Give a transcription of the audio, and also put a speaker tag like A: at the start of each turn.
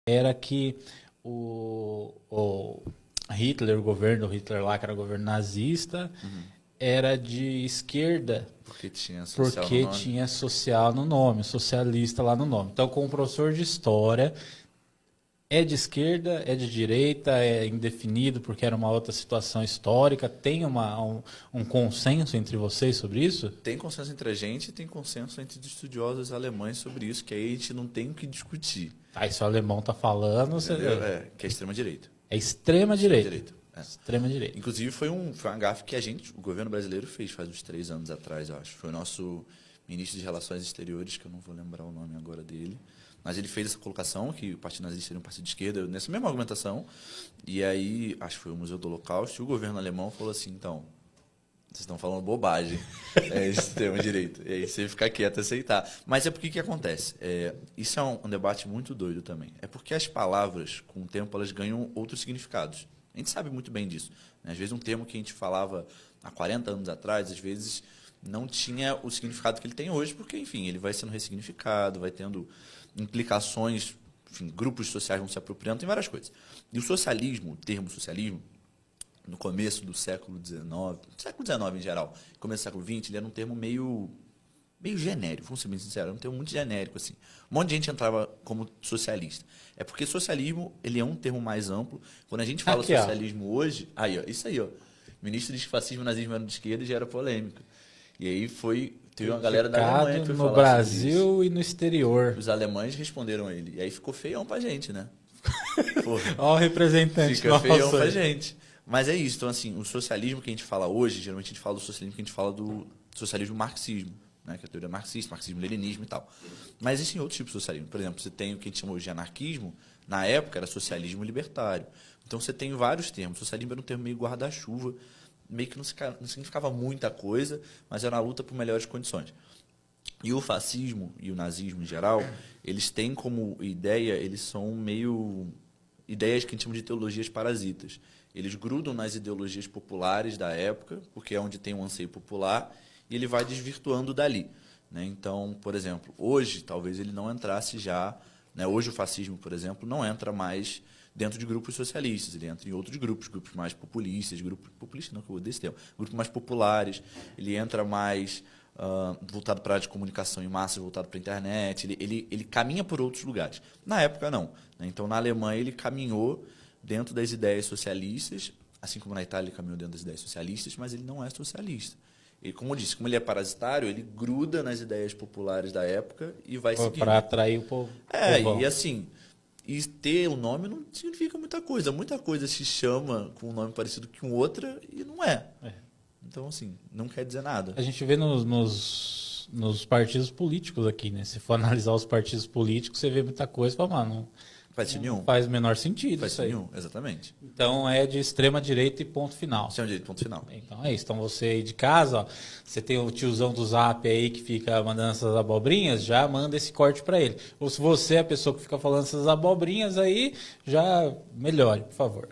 A: era que o Hitler, o governo do Hitler lá, que era o governo nazista, era de esquerda,
B: Porque tinha social no nome.
A: tinha social no nome, socialista lá no nome. Então, como professor de história, é de esquerda, é de direita, é indefinido porque era uma outra situação histórica. Tem um consenso entre vocês sobre isso?
B: Tem consenso entre a gente e tem consenso entre os estudiosos alemães sobre isso, que aí a gente não tem o que discutir.
A: Aí se o alemão tá falando, você
B: Entendeu? Que é extrema-direita.
A: é extrema direita.
B: É.
A: Extrema direita.
B: Inclusive foi uma gafe que o governo brasileiro fez faz uns 3 anos atrás, eu acho. Foi o nosso ministro de Relações Exteriores, que eu não vou lembrar o nome agora dele, mas ele fez essa colocação que o Partido Nazista seria um partido de esquerda, nessa mesma argumentação, e aí, acho que foi o Museu do Holocausto, e o governo alemão falou assim, então, vocês estão falando bobagem, é extrema-direita, e aí você fica quieto e aceitar. Mas é porque que acontece? Isso é um debate muito doido também. É porque as palavras, com o tempo, elas ganham outros significados. A gente sabe muito bem disso, né? Às vezes um termo que a gente falava há 40 anos atrás, às vezes não tinha o significado que ele tem hoje, porque, enfim, ele vai sendo ressignificado, vai tendo implicações, enfim, grupos sociais vão se apropriando, tem várias coisas. E o socialismo, o termo socialismo, no começo do século XIX em geral, começo do século XX, ele era um termo meio genérico, vamos ser bem sinceros, era um termo muito genérico, assim. Um monte de gente entrava como socialista. É porque socialismo, ele é um termo mais amplo. Quando a gente fala
A: Aqui,
B: socialismo hoje, aí, ó, isso aí, ó. O ministro diz que fascismo e nazismo eram de esquerda e já era polêmica. E aí teve uma galera da Alemanha que foi falar
A: no Brasil e no exterior.
B: Os alemães responderam a ele. E aí ficou feião pra gente, né?
A: Olha o representante.
B: Fica feião pra gente. Mas é isso. Então, assim, o socialismo que a gente fala hoje, geralmente a gente fala do socialismo que a gente fala do socialismo marxismo, né? Que é a teoria marxista, marxismo-leninismo e tal. Mas existem outros tipos de socialismo. Por exemplo, você tem o que a gente chama hoje de anarquismo, na época era socialismo libertário. Então você tem vários termos. O socialismo era um termo meio guarda-chuva, meio que não significava muita coisa, mas era uma luta por melhores condições. E o fascismo e o nazismo em geral, eles têm como ideia, eles são meio ideias que a gente chama de ideologias parasitas. Eles grudam nas ideologias populares da época, porque é onde tem um anseio popular, e ele vai desvirtuando dali, né? Então, por exemplo, hoje talvez ele não entrasse já, né? Hoje o fascismo, por exemplo, não entra mais dentro de grupos socialistas, ele entra em outros grupos mais populistas, não que eu odeio esse termo, grupos mais populares, ele entra mais voltado para a área de comunicação em massa, voltado para a internet, ele caminha por outros lugares. Na época, não, né? Então, na Alemanha, ele caminhou dentro das ideias socialistas, assim como na Itália ele caminhou dentro das ideias socialistas, mas ele não é socialista. Ele, como eu disse, como ele é parasitário, ele gruda nas ideias populares da época e vai seguindo.
A: Para atrair o povo.
B: E assim, e ter o nome não significa muita coisa. Muita coisa se chama com um nome parecido com outra e não é. Então, assim, não quer dizer nada.
A: A gente vê nos partidos políticos aqui, né? Se for analisar os partidos políticos, você vê muita coisa e fala, mano, não faz o menor sentido.
B: Faz nenhum, exatamente.
A: Então é de extrema direita e ponto final.
B: Extrema direita, ponto final.
A: Então é isso. Então você aí de casa, ó, você tem o tiozão do Zap aí que fica mandando essas abobrinhas, já manda esse corte para ele. Ou se você é a pessoa que fica falando essas abobrinhas aí, já melhore, por favor.